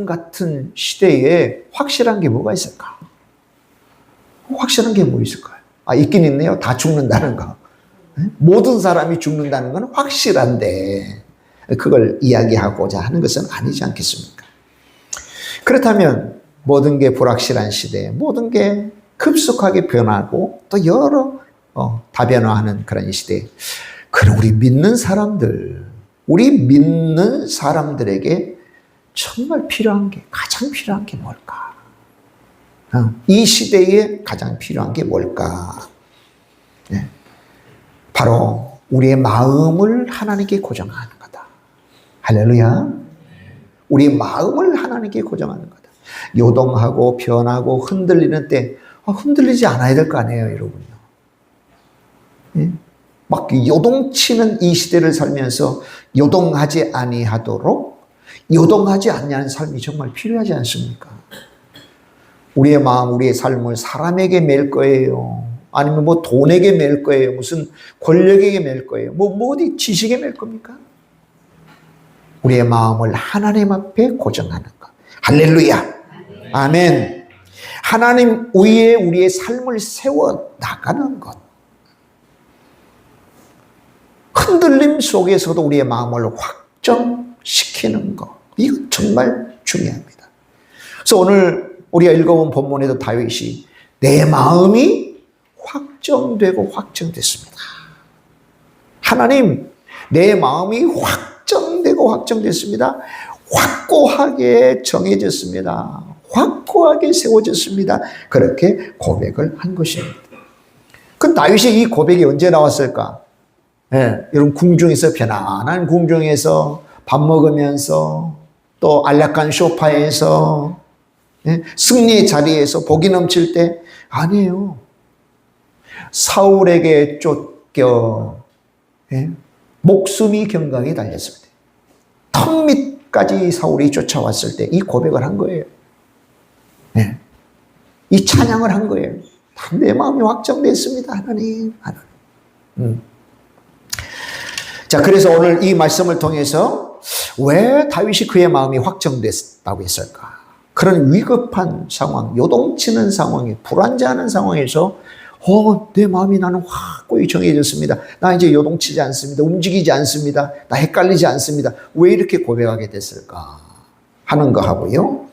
지금 같은 시대에 확실한 게 뭐가 있을까? 확실한 게 뭐 있을까요? 있긴 있네요. 다 죽는다는 거. 모든 사람이 죽는다는 건 확실한데 그걸 이야기하고자 하는 것은 아니지 않겠습니까? 그렇다면 모든 게 불확실한 시대에 모든 게 급속하게 변하고 또 여러 다변화하는 그런 시대에 그럼 우리 믿는 사람들에게 정말 필요한 게 가장 필요한 게 뭘까? 이 시대에 가장 필요한 게 뭘까? 네. 바로 우리의 마음을 하나님께 고정하는 거다. 할렐루야. 우리의 마음을 하나님께 고정하는 거다. 요동하고 변하고 흔들리는 때 흔들리지 않아야 될 거 아니에요, 여러분요. 예? 막 요동치는 이 시대를 살면서 요동하지 아니하도록 요동하지 않냐는 삶이 정말 필요하지 않습니까? 우리의 마음, 우리의 삶을 사람에게 맬 거예요. 아니면 뭐 돈에게 맬 거예요. 무슨 권력에게 맬 거예요. 뭐 어디 지식에 맬 겁니까? 우리의 마음을 하나님 앞에 고정하는 것. 할렐루야. 아멘. 하나님 위에 우리의 삶을 세워 나가는 것. 흔들림 속에서도 우리의 마음을 확정시키는 것. 이거 정말 중요합니다. 그래서 오늘 우리가 읽어본 본문에도 다윗이 내 마음이 확정되고 확정됐습니다. 하나님, 내 마음이 확정되고 확정됐습니다. 확고하게 정해졌습니다. 확고하게 세워졌습니다. 그렇게 고백을 한 것입니다. 그 다윗이 이 고백이 언제 나왔을까? 여러분 궁중에서 편안한 궁중에서 밥 먹으면서 또 안락한 소파에서 승리의 자리에서 복이 넘칠 때 아니에요. 사울에게 쫓겨 목숨이 경강에 달렸을 때 턱 밑까지 사울이 쫓아왔을 때 이 고백을 한 거예요. 이 찬양을 한 거예요. 내 마음이 확정됐습니다. 하나님. 자, 그래서 오늘 이 말씀을 통해서 왜 다윗이 그의 마음이 확정됐다고 했을까? 그런 위급한 상황, 요동치는 상황에 불안정한 상황에서 내 마음이 나는 확고히 정해졌습니다. 나 이제 요동치지 않습니다. 움직이지 않습니다. 나 헷갈리지 않습니다. 왜 이렇게 고백하게 됐을까 하는 거 하고요.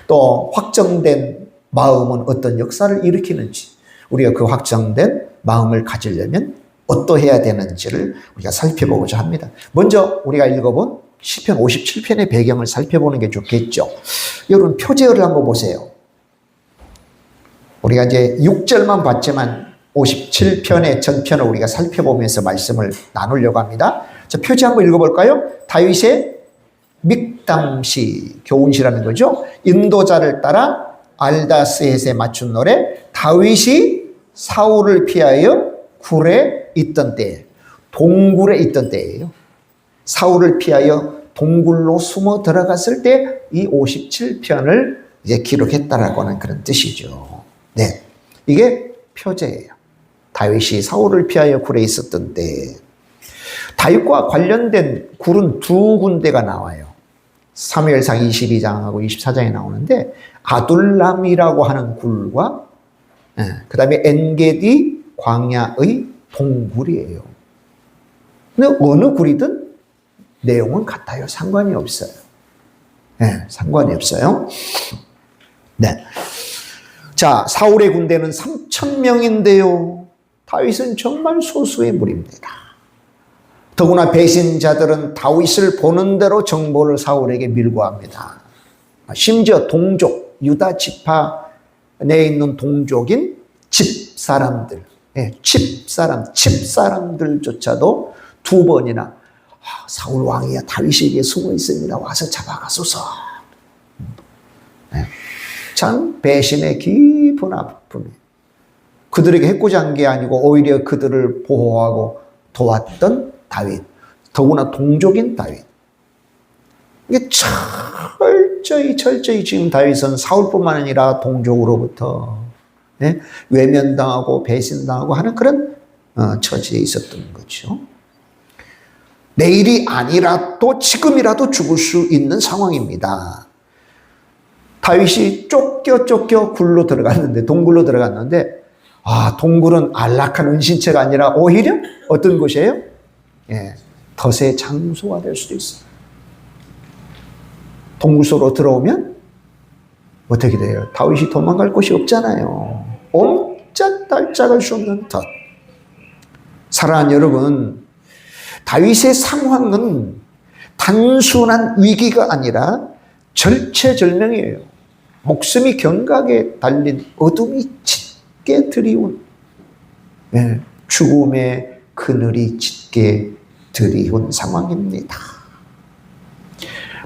또 확정된 마음은 어떤 역사를 일으키는지 우리가 그 확정된 마음을 가지려면 어떠해야 되는지를 우리가 살펴보고자 합니다. 먼저 우리가 읽어본 시편 57편의 배경을 살펴보는 게 좋겠죠. 여러분 표제어를 한번 보세요. 우리가 이제 6절만 봤지만 57편의 전편을 우리가 살펴보면서 말씀을 나누려고 합니다. 자, 표제 한번 읽어볼까요? 다윗의 믹담시, 교훈시라는 거죠. 인도자를 따라 알다스헷에 맞춘 노래. 다윗이 사울을 피하여 굴에 있던 때, 동굴에 있던 때예요. 사울을 피하여 동굴로 숨어 들어갔을 때 이 57편을 이제 기록했다라고 하는 그런 뜻이죠. 네, 이게 표제예요. 다윗이 사울을 피하여 굴에 있었던 때, 다윗과 관련된 굴은 두 군데가 나와요. 사무엘상 22장하고 24장에 나오는데 아둘람이라고 하는 굴과 그 다음에 엔게디 광야의 동굴이에요. 근데 어느 굴이든 내용은 같아요. 상관이 없어요. 상관이 없어요. 네. 자, 사울의 군대는 3,000명인데요. 다윗은 정말 소수의 무리입니다. 더구나 배신자들은 다윗을 보는 대로 정보를 사울에게 밀고 합니다. 심지어 동족, 유다 지파 내에 있는 동족인 집사람들, 집사람들조차도 두 번이나 사울 왕이야 다윗에게 숨어 있습니다. 와서 잡아가소서. 참 배신의 깊은 아픔이 그들에게 해코지한 게 아니고 오히려 그들을 보호하고 도왔던 다윗, 더구나 동족인 다윗. 이게 철저히 지금 다윗은 사울뿐만 아니라 동족으로부터 외면당하고 배신당하고 하는 그런 처지에 있었던 거죠. 내일이 아니라도 지금이라도 죽을 수 있는 상황입니다. 다윗이 쫓겨 굴로 들어갔는데, 동굴로 들어갔는데, 동굴은 안락한 은신처가 아니라 오히려 어떤 곳이에요? 예, 덫의 장소가 될 수도 있어요. 동굴 속으로 들어오면 어떻게 돼요? 다윗이 도망갈 곳이 없잖아요. 옴짝달짝할 수 없는 덫. 사랑하는 여러분, 다윗의 상황은 단순한 위기가 아니라 절체절명이에요. 목숨이 경각에 달린 어둠이 짙게 드리운, 죽음의 그늘이 짙게 드리운 상황입니다.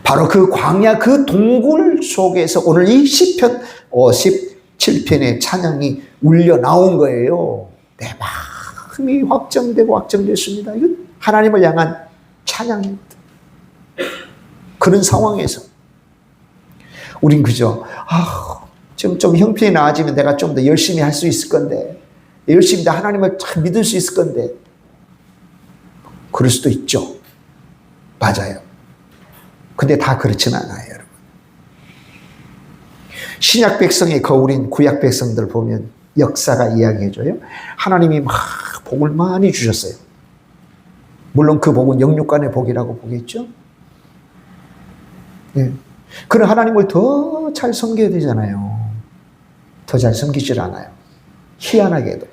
바로 그 광야, 그 동굴 속에서 오늘 이 시편 57편의 찬양이 울려 나온 거예요. 내 마음이 확정되고 확정됐습니다. 이건 하나님을 향한 찬양입니다. 그런 상황에서 우린 그저 좀 형편이 나아지면 내가 좀 더 열심히 할 수 있을 건데, 열심히 하나님을 참 믿을 수 있을 건데, 그럴 수도 있죠. 맞아요. 근데 다 그렇지는 않아요, 여러분. 신약 백성의 거울인 구약 백성들 보면 역사가 이야기해줘요. 하나님이 막 복을 많이 주셨어요. 물론 그 복은 영육간의 복이라고 보겠죠. 그런 하나님을 더 잘 섬겨야 되잖아요. 더 잘 섬기질 않아요. 희한하게도.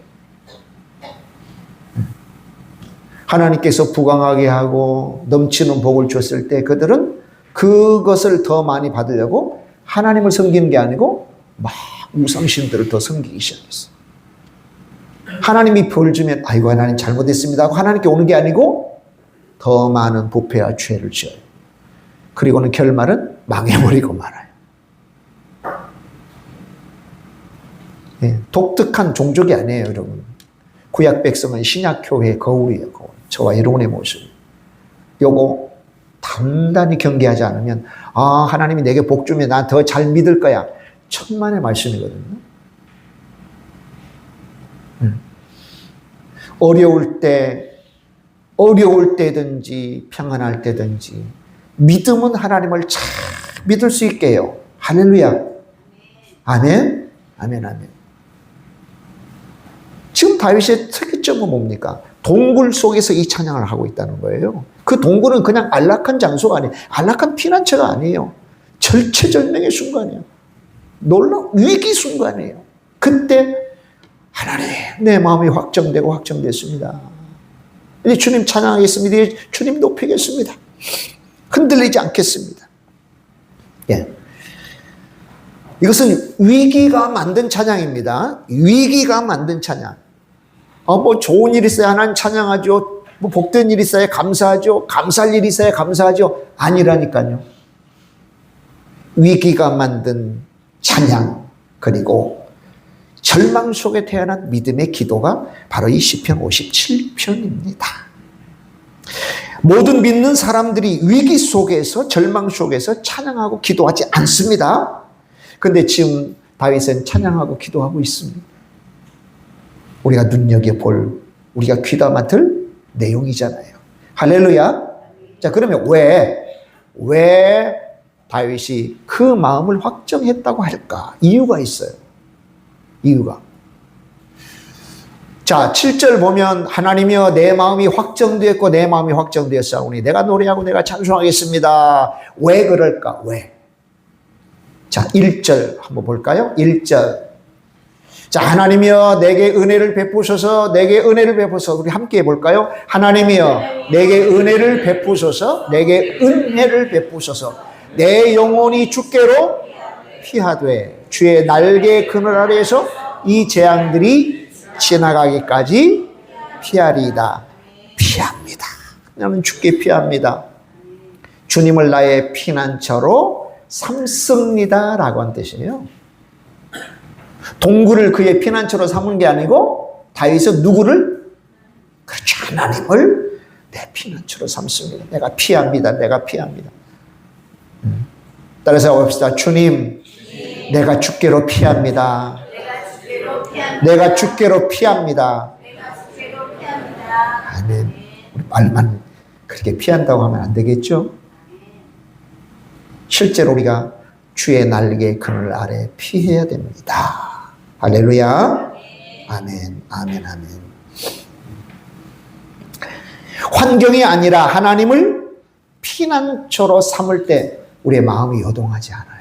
하나님께서 부강하게 하고 넘치는 복을 줬을 때 그들은 그것을 더 많이 받으려고 하나님을 섬기는 게 아니고 막 우상신들을 더 섬기기 시작했어요. 하나님이 벌 주면 아이고 하나님 잘못했습니다 하고 하나님께 오는 게 아니고 더 많은 부패와 죄를 지어요. 그리고는 결말은 망해버리고 말아요. 독특한 종족이 아니에요, 여러분. 구약 백성은 신약교회의 거울이에요, 거울. 저와 여러분의 모습. 요거 단단히 경계하지 않으면 하나님이 내게 복 주면 난 더 잘 믿을 거야. 천만의 말씀이거든요. 어려울 때든지 평안할 때든지 믿음은 하나님을 잘 믿을 수 있게 해요. 할렐루야. 아멘. 아멘, 아멘. 지금 다윗의 특이점은 뭡니까? 동굴 속에서 이 찬양을 하고 있다는 거예요. 그 동굴은 그냥 안락한 장소가 아니에요. 안락한 피난처가 아니에요. 절체절명의 순간이에요. 놀라운 위기 순간이에요. 그때 하나님, 내 마음이 확정되고 확정됐습니다. 이제 주님 찬양하겠습니다. 이제 주님 높이겠습니다. 흔들리지 않겠습니다. 예. 이것은 위기가 만든 찬양입니다. 위기가 만든 찬양. 뭐 좋은 일 있어야 하나님 찬양하죠. 뭐 복된 일 있어야 감사하죠. 감사할 일 있어야 감사하죠. 아니라니까요. 위기가 만든 찬양, 그리고 절망 속에 태어난 믿음의 기도가 바로 이 시편 57편입니다. 모든 믿는 사람들이 위기 속에서, 절망 속에서 찬양하고 기도하지 않습니다. 그런데 지금 다윗은 찬양하고 기도하고 있습니다. 우리가 눈여겨볼, 우리가 귀담아 맡을 내용이잖아요. 할렐루야. 자, 그러면 왜 다윗이 그 마음을 확정했다고 할까? 이유가 있어요. 이유가. 자, 7절 보면 하나님이여 내 마음이 확정되었고 내 마음이 확정되었사오니 내가 노래하고 내가 찬송하겠습니다. 왜 그럴까? 왜? 자, 1절 한번 볼까요? 1절. 자, 하나님이여 내게 은혜를 베푸소서, 내게 은혜를 베푸소서. 우리 함께 해볼까요? 하나님이여 내게 은혜를 베푸소서, 내게 은혜를 베푸소서. 내 영혼이 주께로 피하되 주의 날개 그늘 아래에서 이 재앙들이 지나가기까지 피하리이다. 피합니다. 나는 주께 피합니다. 주님을 나의 피난처로 삼습니다 라고 한 뜻이에요. 동굴을 그의 피난처로 삼은 게 아니고 다윗은 누구를? 그렇죠. 하나님을 내 피난처로 삼습니다. 내가 피합니다. 내가 피합니다. 따라서 봅시다. 주님, 내가 주께로 피합니다. 내가 주께로 피합니다. 아멘. 우리 말만 그렇게 피한다고 하면 안 되겠죠? 실제로 우리가 주의 날개 그늘 아래 피해야 됩니다. 할렐루야. 아멘, 아멘, 아멘. 환경이 아니라 하나님을 피난처로 삼을 때 우리의 마음이 요동하지 않아요.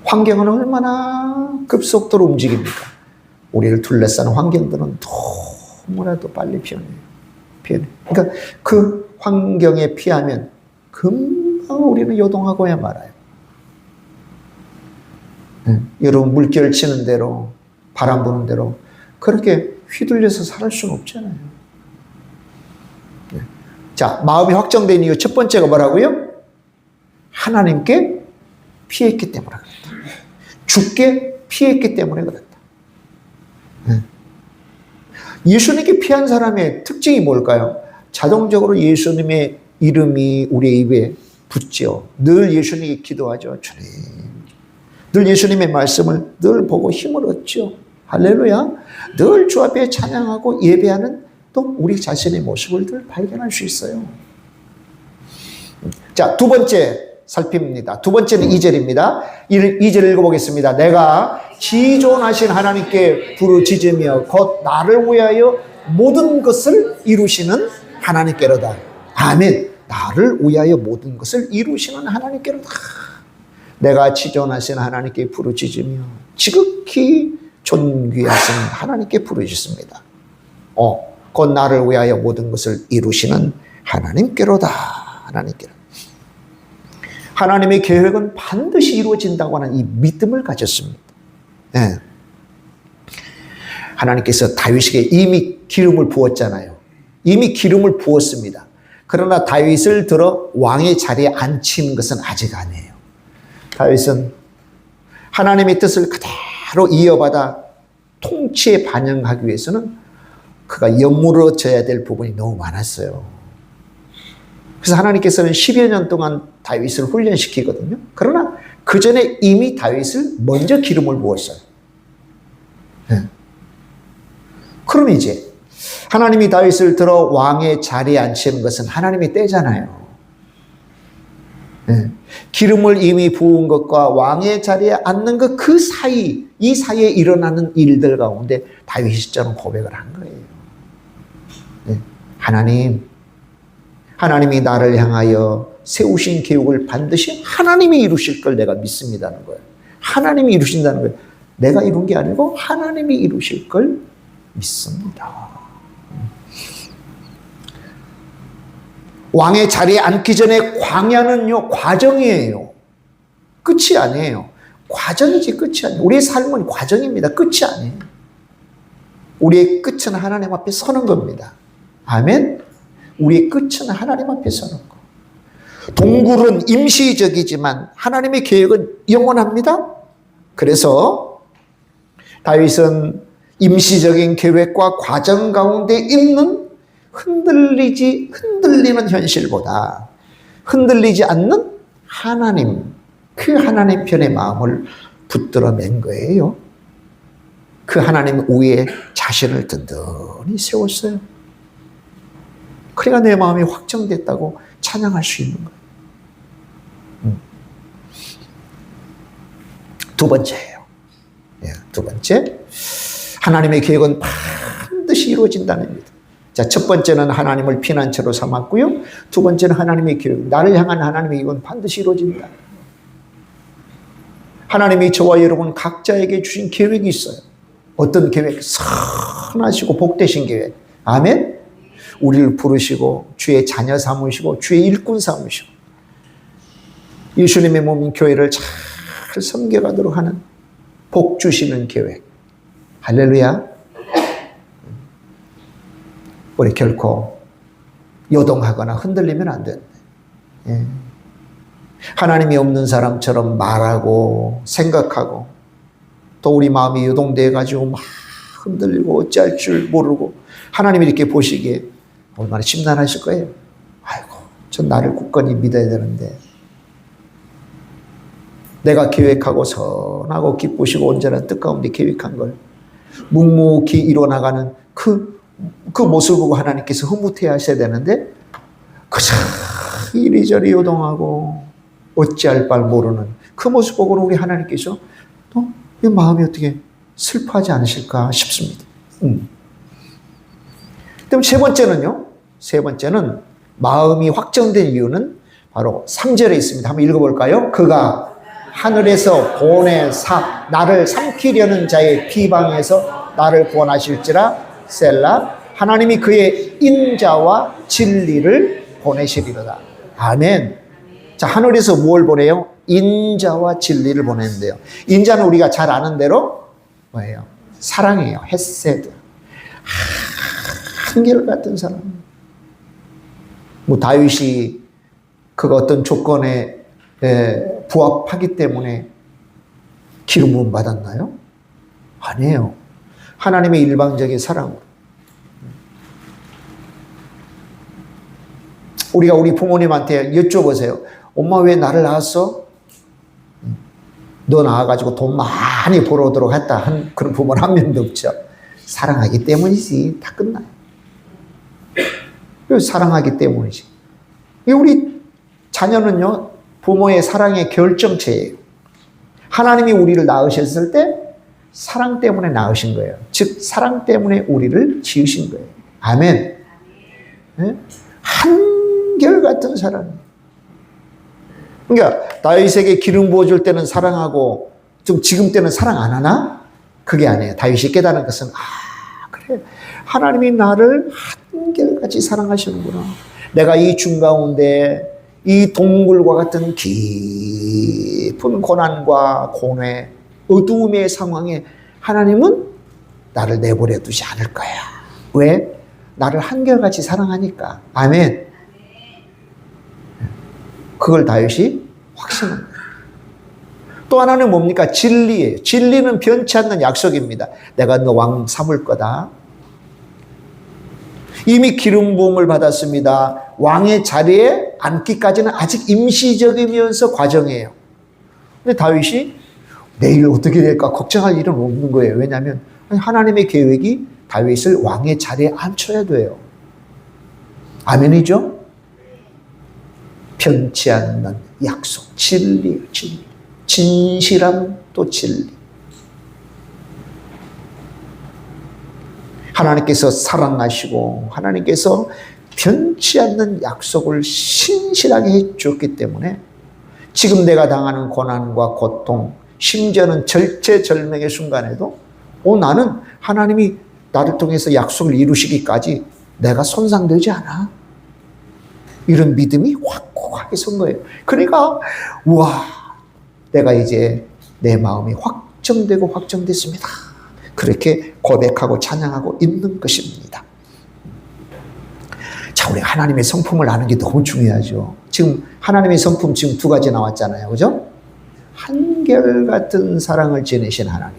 환경은 얼마나 급속도로 움직입니까? 우리를 둘러싸는 환경들은 너무나도 빨리 변해요. 그러니까 그 환경에 피하면 금방 우리는 요동하고야 말아요. 여러분 물결 치는 대로 바람 부는 대로 그렇게 휘둘려서 살 수는 없잖아요. 자, 마음이 확정된 이유 첫 번째가 뭐라고요? 하나님께 피했기 때문에 그렇다. 주께 피했기 때문에 그렇다. 예수님께 피한 사람의 특징이 뭘까요? 자동적으로 예수님의 이름이 우리의 입에 붙죠. 늘 예수님께 기도하죠. 주님. 늘 예수님의 말씀을 늘 보고 힘을 얻죠. 할렐루야. 늘 주 앞에 찬양하고 예배하는 또 우리 자신의 모습을 늘 발견할 수 있어요. 자, 두 번째 살핍니다. 두 번째는 2절입니다. 2절 읽어보겠습니다. 내가 지존하신 하나님께 부르짖으며 곧 나를 위하여 모든 것을 이루시는 하나님께로다. 아멘. 나를 위하여 모든 것을 이루시는 하나님께로다. 내가 지존하신 하나님께 부르짖으며 지극히 존귀하신 하나님께 부르짖습니다. 곧 나를 위하여 모든 것을 이루시는 하나님께로다. 하나님께로. 하나님의 계획은 반드시 이루어진다고 하는 이 믿음을 가졌습니다. 네. 하나님께서 다윗에게 이미 기름을 부었잖아요. 이미 기름을 부었습니다. 그러나 다윗을 들어 왕의 자리에 앉히는 것은 아직 아니에요. 다윗은 하나님의 뜻을 그대로 이어받아 통치에 반영하기 위해서는 그가 여물어져야 될 부분이 너무 많았어요. 그래서 하나님께서는 10여 년 동안 다윗을 훈련시키거든요. 그러나 그 전에 이미 다윗을 먼저 기름을 부었어요. 네. 그럼 이제 하나님이 다윗을 들어 왕의 자리에 앉히는 것은 하나님의 때잖아요. 네. 기름을 이미 부은 것과 왕의 자리에 앉는 것 그 사이, 이 사이에 일어나는 일들 가운데 다윗이 저는 고백을 한 거예요. 네. 하나님이 나를 향하여 세우신 계획을 반드시 하나님이 이루실 걸 내가 믿습니다는 거예요. 하나님이 이루신다는 거예요. 내가 이룬 게 아니고 하나님이 이루실 걸 믿습니다. 왕의 자리에 앉기 전에 광야는요, 과정이에요. 끝이 아니에요. 과정이지 끝이 아니에요. 우리의 삶은 과정입니다. 끝이 아니에요. 우리의 끝은 하나님 앞에 서는 겁니다. 아멘. 우리의 끝은 하나님 앞에 서는 거. 동굴은 임시적이지만 하나님의 계획은 영원합니다. 그래서 다윗은 임시적인 계획과 과정 가운데 있는 흔들리는 현실보다 흔들리지 않는 하나님, 그 하나님 편의 마음을 붙들어낸 거예요. 그 하나님 위에 자신을 든든히 세웠어요. 그러니까 내 마음이 확정됐다고 찬양할 수 있는 거예요. 두 번째예요. 두 번째, 하나님의 계획은 반드시 이루어진다는 믿음. 자, 첫 번째는 하나님을 피난처로 삼았고요. 두 번째는 하나님의 계획, 나를 향한 하나님의 계획은 반드시 이루어진다. 하나님이 저와 여러분 각자에게 주신 계획이 있어요. 어떤 계획? 선하시고 복되신 계획. 아멘. 우리를 부르시고 주의 자녀 삼으시고 주의 일꾼 삼으시고 예수님의 몸인 교회를 잘 섬겨가도록 하는 복 주시는 계획. 할렐루야. 우리 결코 요동하거나 흔들리면 안 된다. 하나님이 없는 사람처럼 말하고 생각하고 또 우리 마음이 요동되어 가지고 막 흔들리고 어찌할 줄 모르고 하나님이 이렇게 보시기에 얼마나 심란하실 거예요. 아이고, 전 나를 굳건히 믿어야 되는데 내가 계획하고 선하고 기쁘시고 온전한 뜻 가운데 계획한 걸 묵묵히 이뤄나가는 그 모습을 보고 하나님께서 흐뭇해 하셔야 되는데 그저 이리저리 요동하고 어찌할 바를 모르는 그 모습 보고는 우리 하나님께서 또 이 마음이 어떻게 슬퍼하지 않으실까 싶습니다. 그럼 세 번째는요. 세 번째는 마음이 확정된 이유는 바로 3절에 있습니다. 한번 읽어볼까요? 그가 하늘에서 본의 나를 삼키려는 자의 비방에서 나를 구원하실지라 셀라. 하나님이 그의 인자와 진리를 보내시리로다. 아멘. 자, 하늘에서 뭘 보내요? 인자와 진리를 보내는데요. 인자는 우리가 잘 아는 대로 뭐예요? 사랑이에요. 헤세드. 한결같은 사랑. 뭐 다윗이 그 어떤 조건에 부합하기 때문에 기름 부음 받았나요? 아니에요. 하나님의 일방적인 사랑으로. 우리가 우리 부모님한테 여쭤보세요. 엄마 왜 나를 낳았어? 너 낳아가지고 돈 많이 벌어오도록 했다 한 그런 부모는 한 명도 없죠. 사랑하기 때문이지. 다 끝나요. 사랑하기 때문이지. 우리 자녀는요, 부모의 사랑의 결정체예요. 하나님이 우리를 낳으셨을 때 사랑 때문에 낳으신 거예요. 즉, 사랑 때문에 우리를 지으신 거예요. 아멘. 네? 한결같은 사랑. 그러니까 다윗에게 기름 부어줄 때는 사랑하고 좀 지금 때는 사랑 안 하나? 그게 아니에요. 다윗이 깨달은 것은 그래, 하나님이 나를 한결같이 사랑하시는구나. 내가 이 중 가운데 이 동굴과 같은 깊은 고난과 고뇌, 어두움의 상황에 하나님은 나를 내버려 두지 않을 거야. 왜? 나를 한결같이 사랑하니까. 아멘. 그걸 다윗이 확신한 거예요. 또 하나는 뭡니까? 진리예요. 진리는 변치 않는 약속입니다. 내가 너 왕 삼을 거다. 이미 기름 부음을 받았습니다. 왕의 자리에 앉기까지는 아직 임시적이면서 과정이에요. 근데 다윗이 내일 어떻게 될까 걱정할 일은 없는 거예요. 왜냐하면 하나님의 계획이 다윗을 왕의 자리에 앉혀야 돼요. 아멘이죠? 변치 않는 약속, 진리. 진실함 또 진리. 하나님께서 사랑하시고 하나님께서 변치 않는 약속을 신실하게 해주었기 때문에 지금 내가 당하는 고난과 고통, 심지어는 절체절명의 순간에도 나는 하나님이 나를 통해서 약속을 이루시기까지 내가 손상되지 않아. 이런 믿음이 확고하게 선 거예요. 그러니까 내가 이제 내 마음이 확정되고 확정됐습니다. 그렇게 고백하고 찬양하고 있는 것입니다. 자, 우리 하나님의 성품을 아는 게 너무 중요하죠. 지금 하나님의 성품 지금 두 가지 나왔잖아요. 그죠? 한결같은 사랑을 지내신 하나님.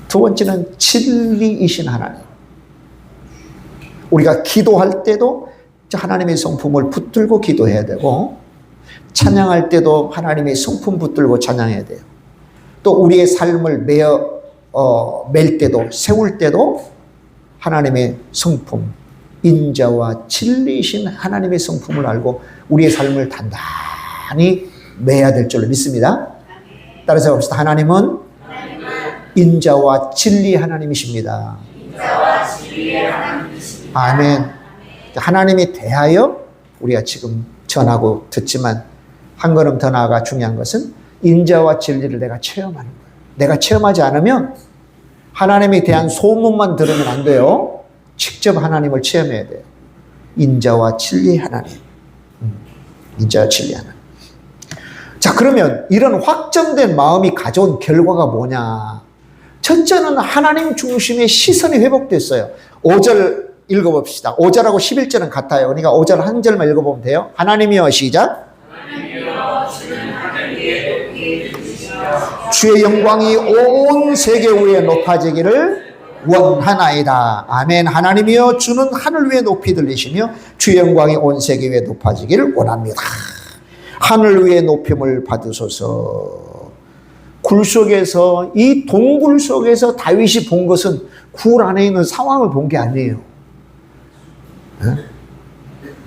두 번째는 진리이신 하나님. 우리가 기도할 때도 하나님의 성품을 붙들고 기도해야 되고, 찬양할 때도 하나님의 성품 붙들고 찬양해야 돼요. 또 우리의 삶을 맬 때도, 세울 때도 하나님의 성품, 인자와 진리이신 하나님의 성품을 알고 우리의 삶을 단단히 매야 될 줄로 믿습니다. 따라서 봅시다. 하나님은 인자와 진리 하나님이십니다. 아멘. 하나님에 대하여 우리가 지금 전하고 듣지만 한 걸음 더 나아가 중요한 것은 인자와 진리를 내가 체험하는 거예요. 내가 체험하지 않으면 하나님에 대한 소문만 들으면 안 돼요. 직접 하나님을 체험해야 돼요. 인자와 진리 하나님. 인자와 진리 하나님. 자, 그러면 이런 확정된 마음이 가져온 결과가 뭐냐? 첫째는 하나님 중심의 시선이 회복됐어요. 5절 읽어봅시다. 5절하고 11절은 같아요. 그러니까 5절 한 절만 읽어보면 돼요. 하나님이여, 시작. 주의 영광이 온 세계 위에 높아지기를 원하나이다. 아멘. 하나님이여, 주는 하늘 위에 높이 들리시며 주의 영광이 온 세계 위에 높아지기를 원합니다. 하늘 위에 높임을 받으소서. 굴 속에서, 이 동굴 속에서 다윗이 본 것은 굴 안에 있는 상황을 본 게 아니에요.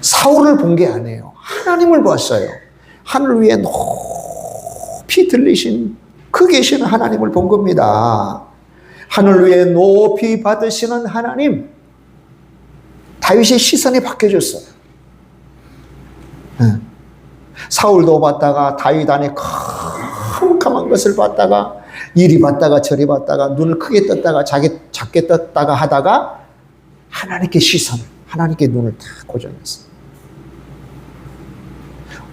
사울을 본 게 아니에요. 하나님을 봤어요. 하늘 위에 높이 들리신 그 계시는 하나님을 본 겁니다. 하늘 위에 높이 받으시는 하나님, 다윗의 시선이 바뀌어졌어요. 사울도 봤다가 다윗 안에 캄캄한 것을 봤다가 이리 봤다가 저리 봤다가 눈을 크게 떴다가 작게 떴다가 하다가 하나님께 시선, 하나님께 눈을 다 고정했어요.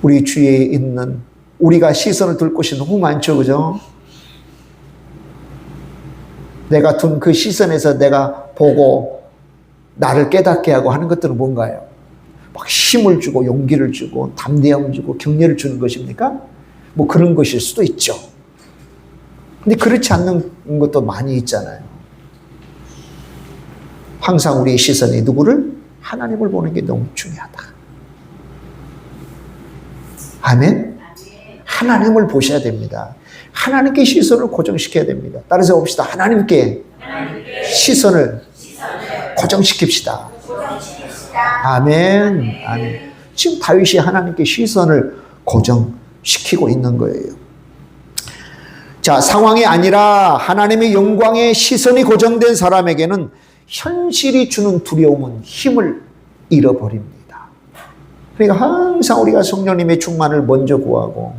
우리 주위에 있는 우리가 시선을 둘 곳이 너무 많죠, 그죠? 내가 둔 그 시선에서 내가 보고 나를 깨닫게 하고 하는 것들은 뭔가요? 막 힘을 주고 용기를 주고 담대함을 주고 격려를 주는 것입니까? 뭐 그런 것일 수도 있죠. 근데 그렇지 않는 것도 많이 있잖아요. 항상 우리의 시선이 누구를? 하나님을 보는 게 너무 중요하다. 아멘? 하나님을 보셔야 됩니다. 하나님께 시선을 고정시켜야 됩니다. 따라서 봅시다. 하나님께 시선을 고정시킵시다. 아멘. 아멘. 지금 다윗이 하나님께 시선을 고정시키고 있는 거예요. 자, 상황이 아니라 하나님의 영광에 시선이 고정된 사람에게는 현실이 주는 두려움은 힘을 잃어버립니다. 그러니까 항상 우리가 성령님의 충만을 먼저 구하고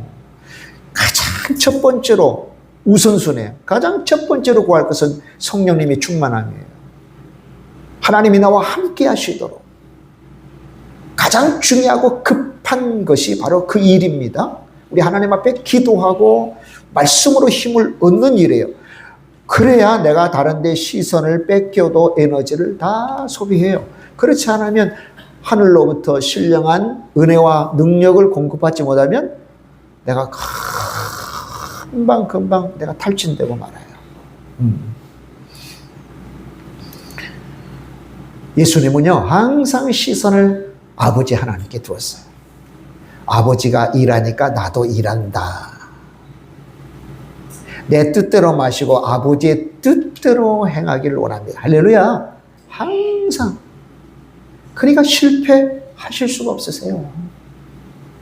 가장 첫 번째로 우선순위에 가장 첫 번째로 구할 것은 성령님의 충만함이에요. 하나님이 나와 함께 하시도록 가장 중요하고 급한 것이 바로 그 일입니다. 우리 하나님 앞에 기도하고 말씀으로 힘을 얻는 일이에요. 그래야 내가 다른 데 시선을 뺏겨도 에너지를 다 소비해요. 그렇지 않으면 하늘로부터 신령한 은혜와 능력을 공급받지 못하면 내가 금방 내가 탈진되고 말아요. 예수님은요, 항상 시선을 아버지 하나님께 두었어요. 아버지가 일하니까 나도 일한다. 내 뜻대로 마시고 아버지의 뜻대로 행하기를 원합니다. 할렐루야. 항상. 그러니까 실패하실 수가 없으세요.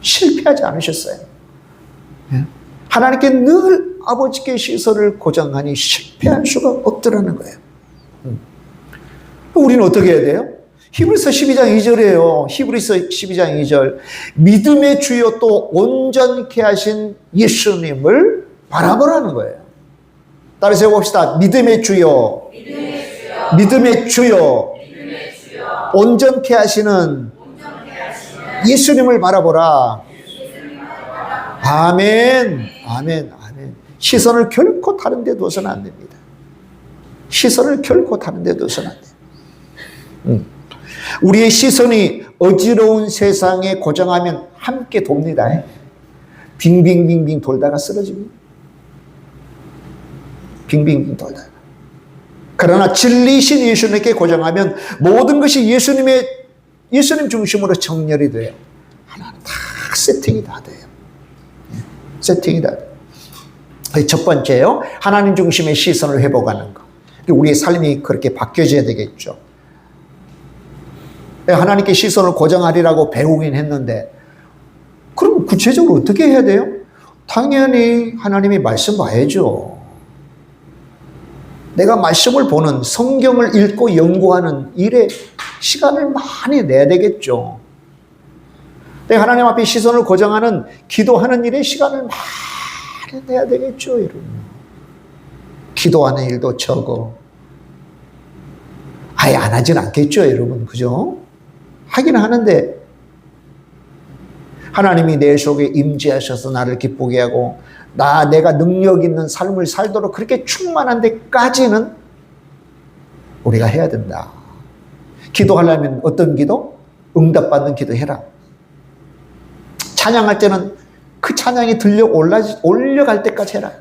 실패하지 않으셨어요. 하나님께 늘 아버지께 시선을 고정하니 실패할 수가 없더라는 거예요. 우리는 어떻게 해야 돼요? 히브리서 12장 2절이에요. 히브리서 12장 2절. 믿음의 주요 또 온전케 하신 예수님을 바라보라는 거예요. 따라서 봅시다. 믿음의 주요. 믿음의 주요. 온전케 하시는 예수님을 바라보라. 아멘. 아멘. 아멘. 시선을 결코 다른 데 둬서는 안 됩니다. 시선을 결코 다른 데 둬서는 안 돼요. 우리의 시선이 어지러운 세상에 고정하면 함께 돕니다. 빙빙빙빙 돌다가 쓰러집니다. 빙빙빙 돌다가. 그러나 진리신 예수님께 고정하면 모든 것이 예수님 중심으로 정렬이 돼요. 하나는 다 세팅이 다 돼요. 세팅이 다 돼요. 첫 번째요. 하나님 중심의 시선을 회복하는 것. 우리의 삶이 그렇게 바뀌어져야 되겠죠. 하나님께 시선을 고정하리라고 배우긴 했는데 그럼 구체적으로 어떻게 해야 돼요? 당연히 하나님이 말씀 봐야죠. 내가 말씀을 보는 성경을 읽고 연구하는 일에 시간을 많이 내야 되겠죠. 내가 하나님 앞에 시선을 고정하는 기도하는 일에 시간을 많이 내야 되겠죠, 여러분. 기도하는 일도 적어. 아예 안 하진 않겠죠, 여러분. 그죠? 하긴 하는데 하나님이 내 속에 임재하셔서 나를 기쁘게 하고 내가 능력 있는 삶을 살도록 그렇게 충만한 데까지는 우리가 해야 된다. 기도하려면 어떤 기도? 응답받는 기도 해라. 찬양할 때는 그 찬양이 올려갈 때까지 해라.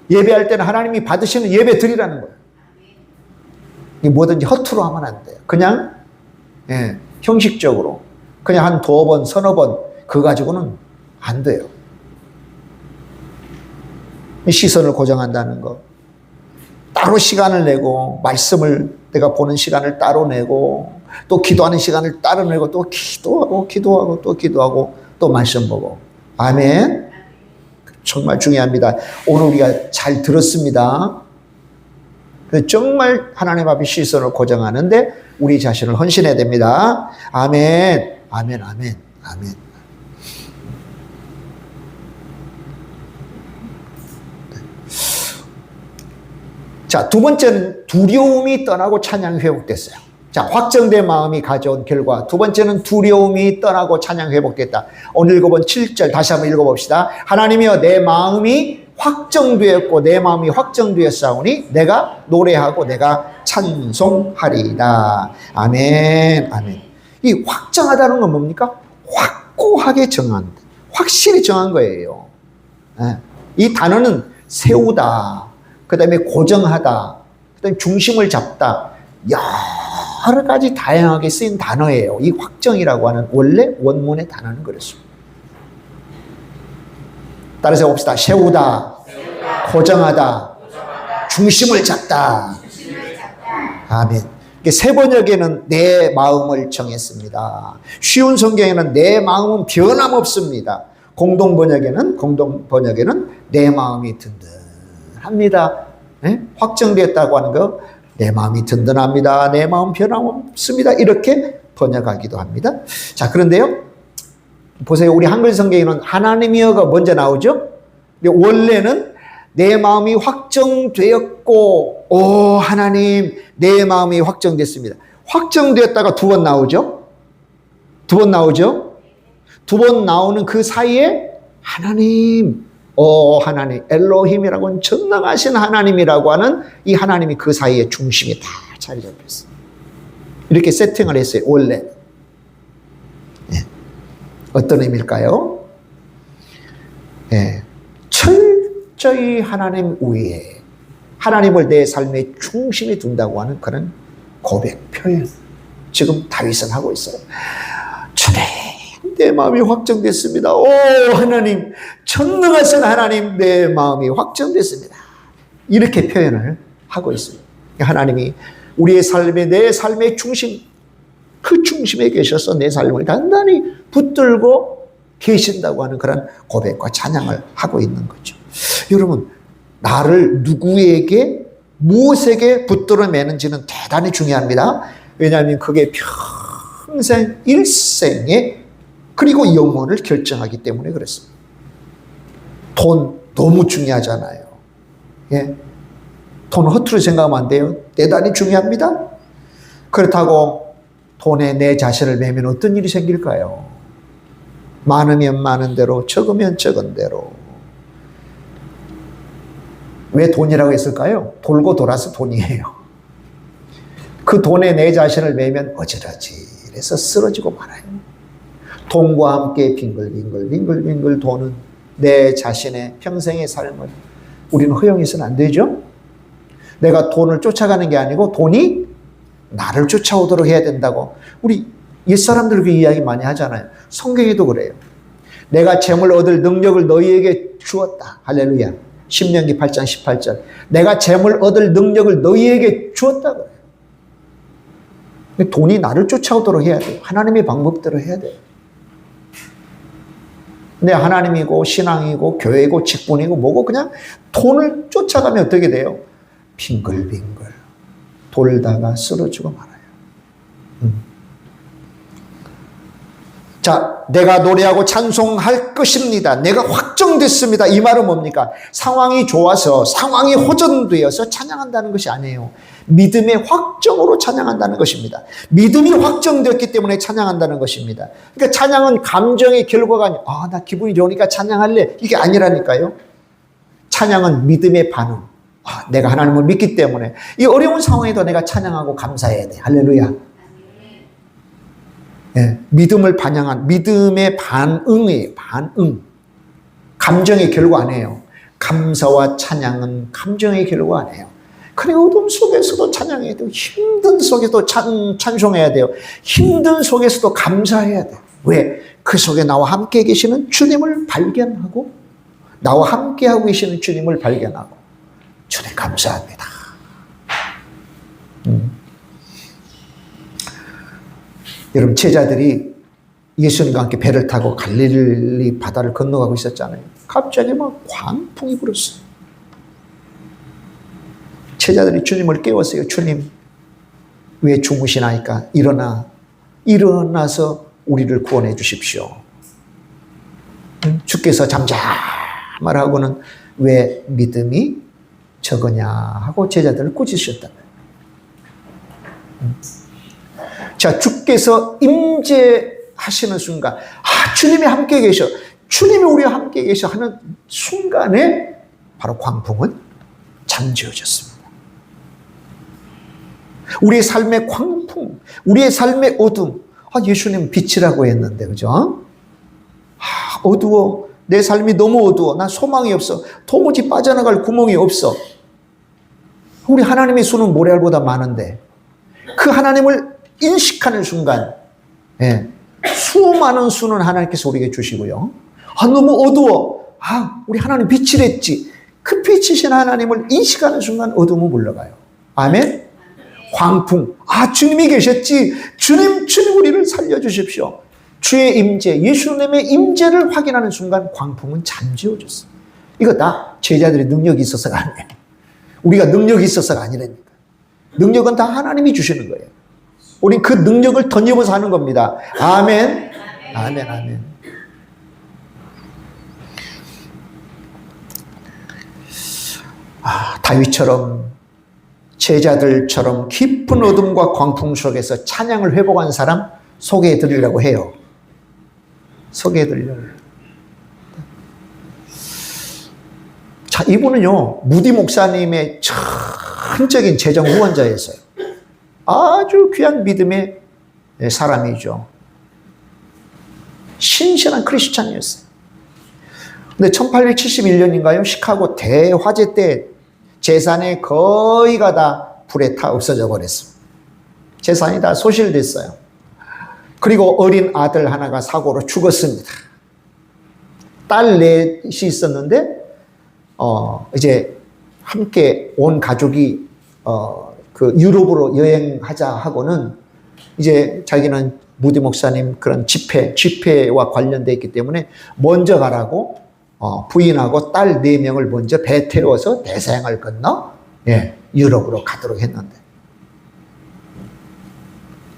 예배할 때는 하나님이 받으시는 예배 드리라는 거예요. 뭐든지 허투루 하면 안 돼요. 그냥 형식적으로 그냥 한 두어 번, 서너 번 그거 가지고는 안 돼요. 시선을 고정한다는 거. 따로 시간을 내고 말씀을 내가 보는 시간을 따로 내고 또 기도하는 시간을 따로 내고 또 기도하고 또 말씀 보고 아멘. 정말 중요합니다. 오늘 우리가 잘 들었습니다. 정말 하나님 앞에 시선을 고정하는데 우리 자신을 헌신해야 됩니다. 아멘. 아멘. 아멘. 아멘. 자, 두 번째는 두려움이 떠나고 찬양이 회복됐어요. 자, 확정된 마음이 가져온 결과 두 번째는 두려움이 떠나고 찬양이 회복됐다. 오늘 읽어본 7절 다시 한번 읽어봅시다. 하나님이여 내 마음이 확정되었고 내 마음이 확정되었사오니 내가 노래하고 내가 찬송하리이다. 아멘. 아멘. 이 확정하다는 건 뭡니까? 확고하게 정한, 확실히 정한 거예요. 이 단어는 세우다, 그 다음에 고정하다, 그 다음에 중심을 잡다, 여러 가지 다양하게 쓰인 단어예요. 이 확정이라고 하는 원래 원문의 단어는 그렇습니다. 따라서 봅시다. 세우다, 고정하다, 중심을 잡다. 아멘. 새 번역에는 내 마음을 정했습니다. 쉬운 성경에는 내 마음은 변함없습니다. 공동 번역에는 내 마음이 든든합니다. 네? 확정됐다고 하는 거, 내 마음이 든든합니다. 내 마음 변함없습니다. 이렇게 번역하기도 합니다. 자, 그런데요, 보세요. 우리 한글 성경에는 하나님이여가 먼저 나오죠? 근데 원래는 내 마음이 확정되었고, 오, 하나님, 내 마음이 확정됐습니다. 확정되었다가 두 번 나오죠? 두 번 나오죠? 두 번 나오는 그 사이에 하나님, 하나님, 엘로힘이라고는 전능하신 하나님이라고 하는 이 하나님이 그 사이에 중심이 다 자리 잡혔어요. 이렇게 세팅을 했어요, 원래. 네. 어떤 의미일까요? 네. 철저히 하나님 위에 하나님을 내 삶의 중심에 둔다고 하는 그런 고백 표현, 지금 다윗은 하고 있어요. 주님, 내 마음이 확정됐습니다. 오, 하나님, 전능하신 하나님, 내 마음이 확정됐습니다. 이렇게 표현을 하고 있습니다. 하나님이 우리의 삶에, 내 삶의 중심, 그 중심에 계셔서 내 삶을 단단히 붙들고 계신다고 하는 그런 고백과 찬양을 하고 있는 거죠. 여러분, 나를 누구에게, 무엇에게 붙들어 매는지는 대단히 중요합니다. 왜냐하면 그게 평생, 일생의, 그리고 영혼을 결정하기 때문에 그렇습니다. 돈 너무 중요하잖아요. 예. 돈 허투루 생각하면 안 돼요. 대단히 중요합니다. 그렇다고 돈에 내 자신을 매면 어떤 일이 생길까요? 많으면 많은 대로, 적으면 적은 대로. 왜 돈이라고 했을까요? 돌고 돌아서 돈이에요. 그 돈에 내 자신을 매면 어지러지해서 쓰러지고 말아요. 돈과 함께 빙글빙글 도는 내 자신의 평생의 삶을 우리는 허용해서는 안 되죠. 내가 돈을 쫓아가는 게 아니고 돈이 나를 쫓아오도록 해야 된다고 우리 옛사람들 그 이야기 많이 하잖아요. 성경에도 그래요. 내가 재물 얻을 능력을 너희에게 주었다. 할렐루야. 신명기 8장 18절. 내가 재물 얻을 능력을 너희에게 주었다고 해요. 돈이 나를 쫓아오도록 해야 돼요. 하나님의 방법대로 해야 돼요. 근데 하나님이고 신앙이고 교회고 직분이고 뭐고 그냥 돈을 쫓아가면 어떻게 돼요? 빙글빙글 돌다가 쓰러지고 말아요. 자, 내가 노래하고 찬송할 것입니다. 내가 확정됐습니다. 이 말은 뭡니까? 상황이 좋아서, 상황이 호전되어서 찬양한다는 것이 아니에요. 믿음의 확정으로 찬양한다는 것입니다. 믿음이 확정되었기 때문에 찬양한다는 것입니다. 그러니까 찬양은 감정의 결과가 아니에요. 아, 나 기분이 좋으니까 찬양할래. 이게 아니라니까요. 찬양은 믿음의 반응. 아, 내가 하나님을 믿기 때문에 이 어려운 상황에도 내가 찬양하고 감사해야 돼. 할렐루야. 예, 믿음을 반영한 믿음의 반응이에요. 반응. 감정의 결과 아니에요. 감사와 찬양은 감정의 결과 아니에요. 그래, 어둠 속에서도 찬양해야 돼요. 힘든 속에서도 찬송해야 돼요. 힘든 속에서도 감사해야 돼요. 왜? 그 속에 나와 함께 계시는 주님을 발견하고 나와 함께하고 계시는 주님을 발견하고 주님 감사합니다. 여러분, 제자들이 예수님과 함께 배를 타고 갈릴리 바다를 건너가고 있었잖아요. 갑자기 막 광풍이 불었어요. 제자들이 주님을 깨웠어요. 주님, 왜 주무시나이까? 일어나서 우리를 구원해 주십시오. 주께서 잠잠하라고는 왜 믿음이 적으냐 하고 제자들을 꾸짖으셨다. 자, 주께서 임재하시는 순간, 주님이 함께 계셔, 주님이 우리와 함께 계셔 하는 순간에 바로 광풍은 잠재워졌습니다. 우리의 삶의 광풍, 우리의 삶의 어둠, 예수님 빛이라고 했는데, 그죠? 어두워. 내 삶이 너무 어두워. 난 소망이 없어. 도무지 빠져나갈 구멍이 없어. 우리 하나님의 수는 모래알보다 많은데 그 하나님을 인식하는 순간, 수많은 수는 하나님께서 우리에게 주시고요. 너무 어두워. 우리 하나님 빛이랬지. 그 빛이신 하나님을 인식하는 순간 어둠은 물러가요. 아멘? 광풍. 주님이 계셨지. 주님 우리를 살려주십시오. 주의 임재, 예수님의 임재를 확인하는 순간 광풍은 잠재워졌어요. 이거 다 제자들의 능력이 있어서가 아니에요. 우리가 능력이 있어서가 아니라니까. 능력은 다 하나님이 주시는 거예요. 우린 그 능력을 덧입어서 하는 겁니다. 아멘. 아멘. 아멘. 다윗처럼, 제자들처럼 깊은 어둠과 광풍 속에서 찬양을 회복한 사람 소개해 드리려고 해요. 소개해 드리려고. 자, 이분은요, 무디 목사님의 전적인 재정 후원자였어요. 아주 귀한 믿음의 사람이죠. 신실한 크리스찬이었어요. 근데 1871년인가요? 시카고 대화재 때 재산의 거의가 다 불에 타 없어져 버렸습니다. 재산이 다 소실됐어요. 그리고 어린 아들 하나가 사고로 죽었습니다. 딸 넷이 있었는데, 이제 함께 온 가족이, 그 유럽으로 여행하자 하고는 이제 자기는 무디 목사님 그런 집회와 관련되어 있기 때문에 먼저 가라고, 부인하고 딸 4명을 먼저 배 태워서 대서양을 건너, 유럽으로 가도록 했는데,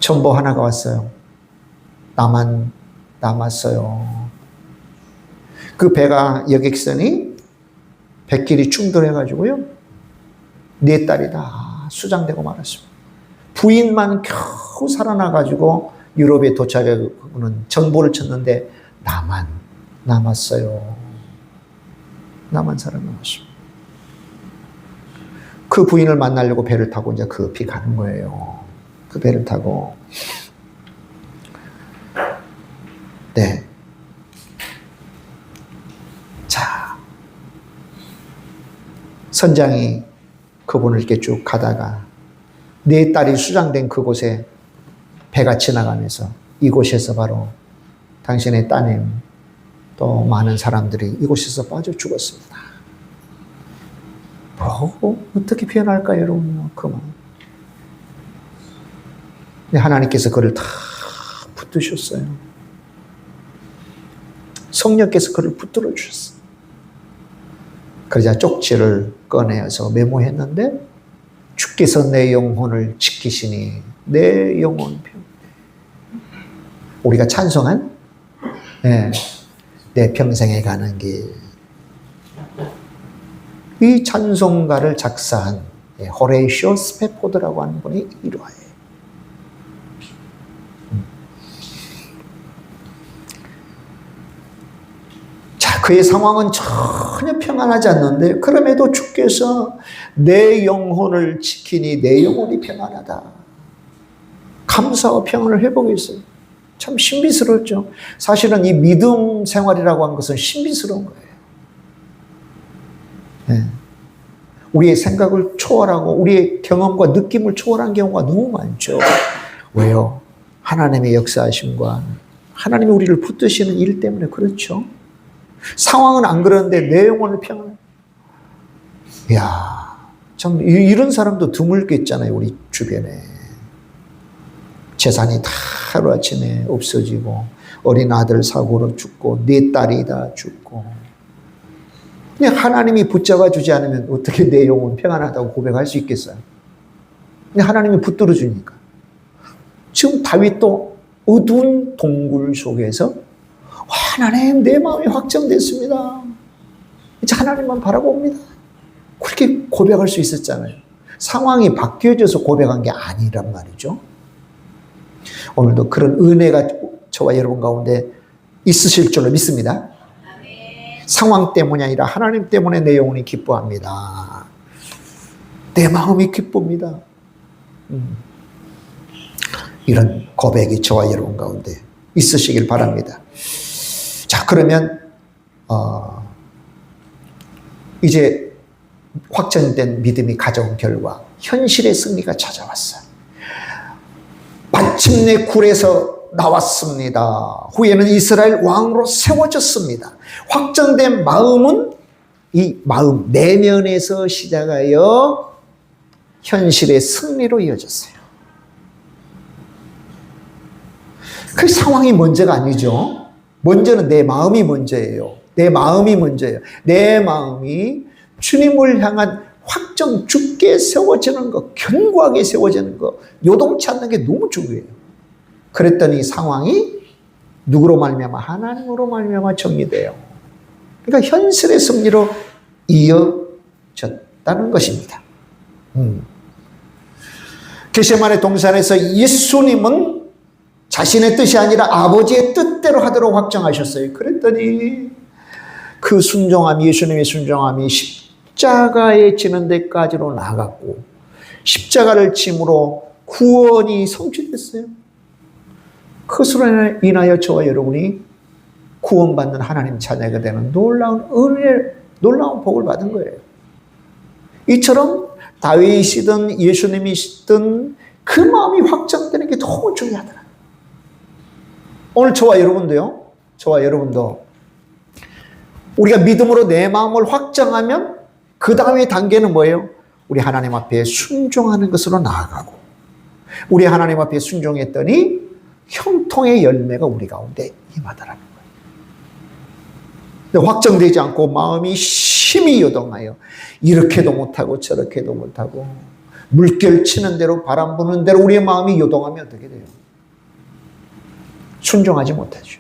첨보 하나가 왔어요. 나만 남았어요. 그 배가 여객선이 백길이 충돌해가지고요, 4딸이 다 수장되고 말았습니다. 부인만 겨우 살아나가지고 유럽에 도착하고는 정보를 쳤는데 나만 남았어요. 나만 살아남았습니다. 그 부인을 만나려고 배를 타고 이제 급히 가는 거예요. 그 배를 타고. 네. 자, 선장이 그분을 이렇게 쭉 가다가 4딸이 수장된 그곳에 배가 지나가면서 이곳에서 바로 당신의 따님 또 많은 사람들이 이곳에서 빠져 죽었습니다. 어떻게 표현할까요, 여러분? 그만. 하나님께서 그를 다 붙드셨어요. 성령께서 그를 붙들어 주셨어요. 그러자 쪽지를 꺼내어서 메모했는데, 주께서 내 영혼을 지키시니 내 영혼 평. 우리가 찬송한 내 평생에 가는 길. 이 찬송가를 작사한 호레이쇼 스페포드라고 하는 분이 일화예요. 자, 그의 상황은 전혀 평안하지 않는데, 그럼에도 주께서 내 영혼을 지키니 내 영혼이 평안하다. 감사와 평안을 회복했어요. 참 신비스럽죠. 사실은 이 믿음 생활이라고 하는 것은 신비스러운 거예요. 우리의 생각을 초월하고 우리의 경험과 느낌을 초월한 경우가 너무 많죠. 왜요? 하나님의 역사하심과 하나님이 우리를 붙드시는 일 때문에 그렇죠. 상황은 안 그러는데 내 영혼을 평안해. 이야, 참 이런 사람도 드물겠잖아요, 우리 주변에. 재산이 다 하루아침에 없어지고 어린 아들 사고로 죽고 네 딸이 다 죽고. 근데 하나님이 붙잡아 주지 않으면 어떻게 내 영혼 평안하다고 고백할 수 있겠어요? 근데 하나님이 붙들어 주니까. 지금 다윗도 어두운 동굴 속에서 하나님 내 마음이 확정됐습니다. 이제 하나님만 바라봅니다. 그렇게 고백할 수 있었잖아요. 상황이 바뀌어져서 고백한 게 아니란 말이죠. 오늘도 그런 은혜가 저와 여러분 가운데 있으실 줄로 믿습니다. 상황 때문이 아니라 하나님 때문에 내 영혼이 기뻐합니다. 내 마음이 기쁩니다. 이런 고백이 저와 여러분 가운데 있으시길 바랍니다. 자, 그러면 이제 확정된 믿음이 가져온 결과 현실의 승리가 찾아왔어요. 마침내 굴에서 나왔습니다. 후에는 이스라엘 왕으로 세워졌습니다. 확정된 마음은 이 마음 내면에서 시작하여 현실의 승리로 이어졌어요. 그 상황이 먼저가 아니죠. 먼저는 내 마음이 먼저예요. 내 마음이 먼저예요. 내 마음이 주님을 향한 확정 굳게 세워지는 것, 견고하게 세워지는 것, 요동치 않는 게 너무 중요해요. 그랬더니 상황이 누구로 말미암아? 하나님으로 말미암아 정리돼요. 그러니까 현실의 승리로 이어졌다는 것입니다. 겟세마네 동산에서 예수님은 자신의 뜻이 아니라 아버지의 뜻대로 하도록 확정하셨어요. 그랬더니 그 순종함, 예수님의 순종함이 십자가에 지는 데까지로 나갔고 십자가를 짐으로 구원이 성취됐어요. 그것으로 인하여 저와 여러분이 구원받는 하나님 자녀가 되는 놀라운 은혜, 놀라운 복을 받은 거예요. 이처럼 다윗이든 예수님이시든 그 마음이 확정되는 게 너무 중요하더라. 오늘 저와 여러분도요, 저와 여러분도 우리가 믿음으로 내 마음을 확정하면 그 다음의 단계는 뭐예요? 우리 하나님 앞에 순종하는 것으로 나아가고, 우리 하나님 앞에 순종했더니 형통의 열매가 우리 가운데 임하더라는 거예요. 근데 확정되지 않고 마음이 심히 요동하여 이렇게도 못하고 저렇게도 못하고 물결 치는 대로 바람 부는 대로 우리의 마음이 요동하면 어떻게 돼요? 순종하지 못하죠.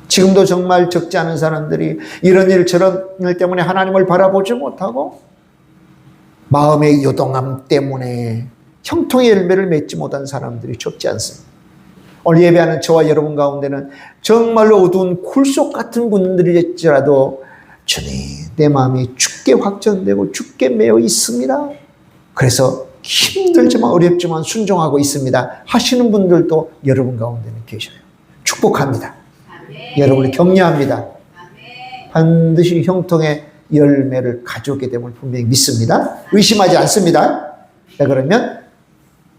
지금도 정말 적지 않은 사람들이 이런 일 저런 일 때문에 하나님을 바라보지 못하고 마음의 요동함 때문에 형통의 열매를 맺지 못한 사람들이 적지 않습니다. 오늘 예배하는 저와 여러분 가운데는 정말로 어두운 굴속 같은 분들일지라도 주님, 내 마음이 죽게 확정되고 죽게 매여 있습니다. 그래서 힘들지만 어렵지만 순종하고 있습니다 하시는 분들도 여러분 가운데는 계셔요. 축복합니다. 아멘. 여러분을 격려합니다. 아멘. 반드시 형통의 열매를 가져오게 됨을 분명히 믿습니다. 의심하지 않습니다. 자, 그러면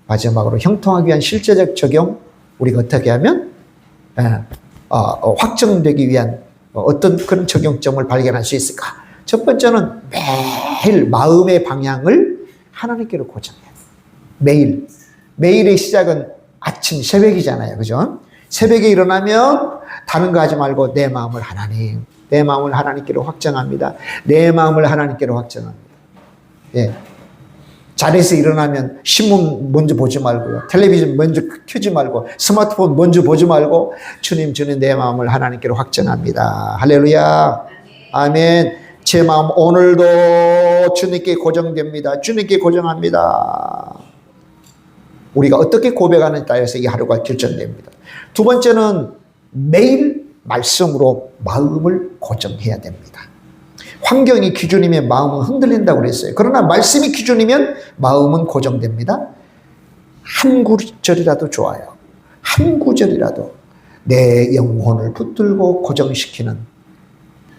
마지막으로 형통하기 위한 실제적 적용, 우리가 어떻게 하면 확정되기 위한 어떤 그런 적용점을 발견할 수 있을까? 첫 번째는 매일 마음의 방향을 하나님께로 고정해요. 매일의 시작은 아침 새벽이잖아요. 그죠? 새벽에 일어나면 다른 거 하지 말고 내 마음을 하나님, 내 마음을 하나님께로 확정합니다. 내 마음을 하나님께로 확정합니다. 예. 자리에서 일어나면 신문 먼저 보지 말고요. 텔레비전 먼저 켜지 말고 스마트폰 먼저 보지 말고 주님 내 마음을 하나님께로 확정합니다. 할렐루야. 아멘. 제 마음 오늘도 주님께 고정됩니다. 주님께 고정합니다. 우리가 어떻게 고백하느냐에 따라서 이 하루가 결정됩니다. 두 번째는 매일 말씀으로 마음을 고정해야 됩니다. 환경이 기준이면 마음은 흔들린다고 그랬어요. 그러나 말씀이 기준이면 마음은 고정됩니다. 한 구절이라도 좋아요. 한 구절이라도 내 영혼을 붙들고 고정시키는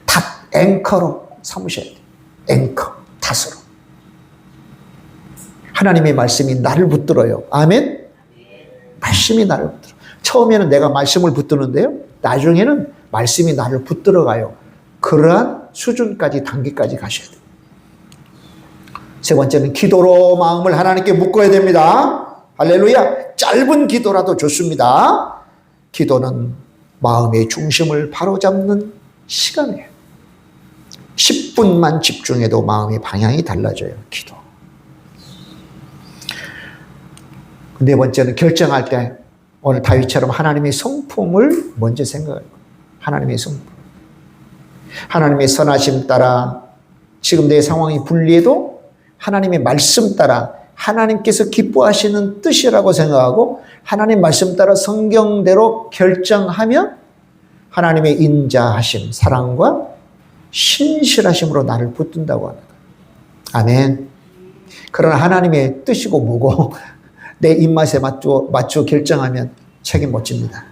탑 앵커로 삼으셔야 돼요. 앵커, 탓으로. 하나님의 말씀이 나를 붙들어요. 아멘? 말씀이 나를 붙들어. 처음에는 내가 말씀을 붙드는데요. 나중에는 말씀이 나를 붙들어가요. 그러한 수준까지, 단계까지 가셔야 돼요. 세 번째는 기도로 마음을 하나님께 묶어야 됩니다. 할렐루야. 짧은 기도라도 좋습니다. 기도는 마음의 중심을 바로잡는 시간이에요. 10분만 집중해도 마음의 방향이 달라져요. 기도. 네 번째는 결정할 때 오늘 다윗처럼 하나님의 성품을 먼저 생각할 거예요. 하나님의 성품. 하나님의 선하심 따라 지금 내 상황이 불리해도 하나님의 말씀 따라 하나님께서 기뻐하시는 뜻이라고 생각하고 하나님 말씀 따라 성경대로 결정하며 하나님의 인자하심, 사랑과 신실하심으로 나를 붙든다고 합니다. 아멘. 그러나 하나님의 뜻이고 뭐고 내 입맛에 맞춰 결정하면 책임 못 집니다.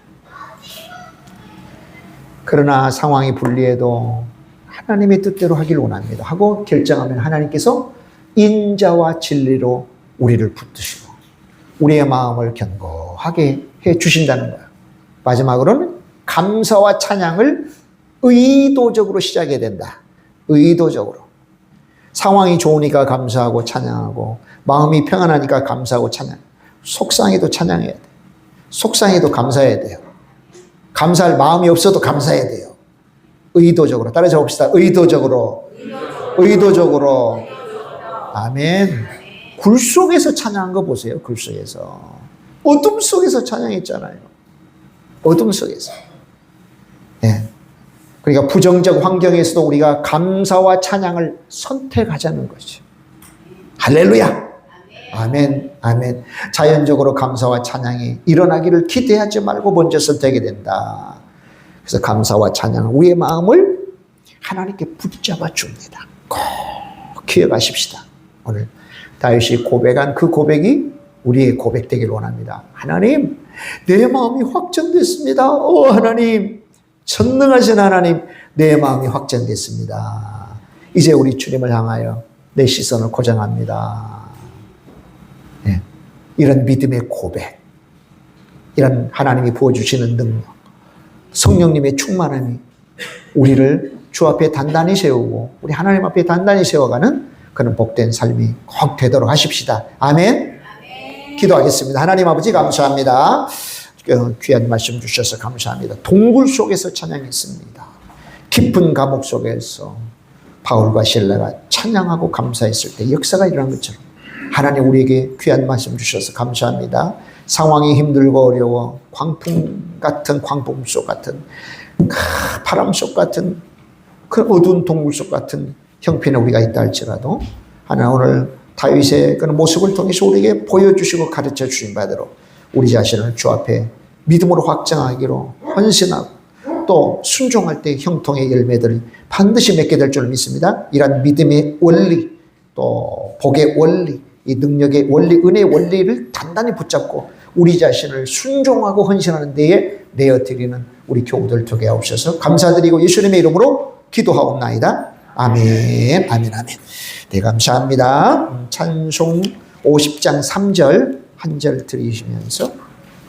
그러나 상황이 불리해도 하나님의 뜻대로 하길 원합니다. 하고 결정하면 하나님께서 인자와 진리로 우리를 붙드시고 우리의 마음을 견고하게 해 주신다는 거예요. 마지막으로는 감사와 찬양을 의도적으로 시작해야 된다. 의도적으로. 상황이 좋으니까 감사하고 찬양하고 마음이 평안하니까 감사하고 찬양. 속상해도 찬양해야 돼. 속상해도 감사해야 돼요. 감사할 마음이 없어도 감사해야 돼요. 의도적으로. 따라서 봅시다. 의도적으로. 의도적으로. 아멘. 굴 속에서 찬양한 거 보세요. 굴 속에서. 어둠 속에서 찬양했잖아요. 어둠 속에서. 네. 그러니까 부정적 환경에서도 우리가 감사와 찬양을 선택하자는 거죠. 할렐루야. 아멘. 아멘. 자연적으로 감사와 찬양이 일어나기를 기대하지 말고 먼저 선택이 된다. 그래서 감사와 찬양, 우리의 마음을 하나님께 붙잡아 줍니다. 꼭 기억하십시다. 오늘 다윗이 고백한 그 고백이 우리의 고백되길 원합니다. 하나님, 내 마음이 확정됐습니다. 하나님, 전능하신 하나님, 내 마음이 확정됐습니다. 이제 우리 주님을 향하여 내 시선을 고정합니다. 네. 이런 믿음의 고백, 이런 하나님이 부어주시는 능력, 성령님의 충만함이 우리를 주 앞에 단단히 세우고 우리 하나님 앞에 단단히 세워가는 그런 복된 삶이 꼭 되도록 하십시다. 아멘. 아멘. 기도하겠습니다. 하나님 아버지 감사합니다. 귀한 말씀 주셔서 감사합니다. 동굴 속에서 찬양했습니다. 깊은 감옥 속에서 바울과 실라가 찬양하고 감사했을 때 역사가 일어난 것처럼 하나님 우리에게 귀한 말씀 주셔서 감사합니다. 상황이 힘들고 어려워 광풍 같은 광풍 속 같은 바람 속 같은 그 어두운 동굴 속 같은 형편에 우리가 있다 할지라도 하나님 오늘 다윗의 그런 모습을 통해서 우리에게 보여주시고 가르쳐 주신 바대로 우리 자신을 주 앞에 믿음으로 확정하기로 헌신하고 또 순종할 때 형통의 열매들을 반드시 맺게 될 줄 믿습니다. 이런 믿음의 원리 또 복의 원리 이 능력의 원리 은혜의 원리를 단단히 붙잡고 우리 자신을 순종하고 헌신하는 데에 내어드리는 우리 교우들 되게 하옵소서. 감사드리고 예수님의 이름으로 기도하옵나이다. 아멘. 아멘. 아멘. 네, 감사합니다. 찬송 50장 3절 한 절 드리시면서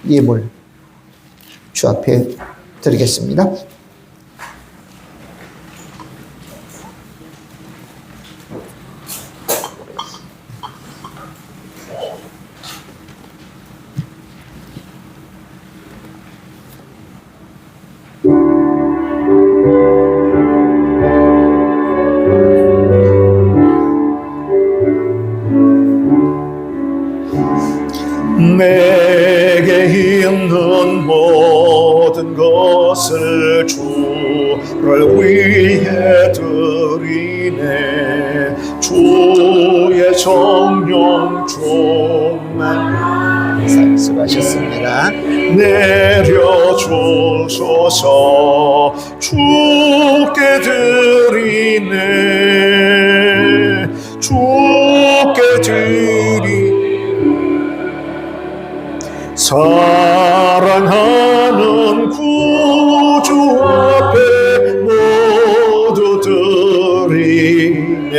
예물 주 앞에 드리겠습니다. 내게 있는 모든 것을 주를 위해 드리네. 주의 성령 충만 수고하셨습니다. 내려주소서. 주께 드리네. 주께 드리네. 사랑하는 구주 앞에 모두 드리네.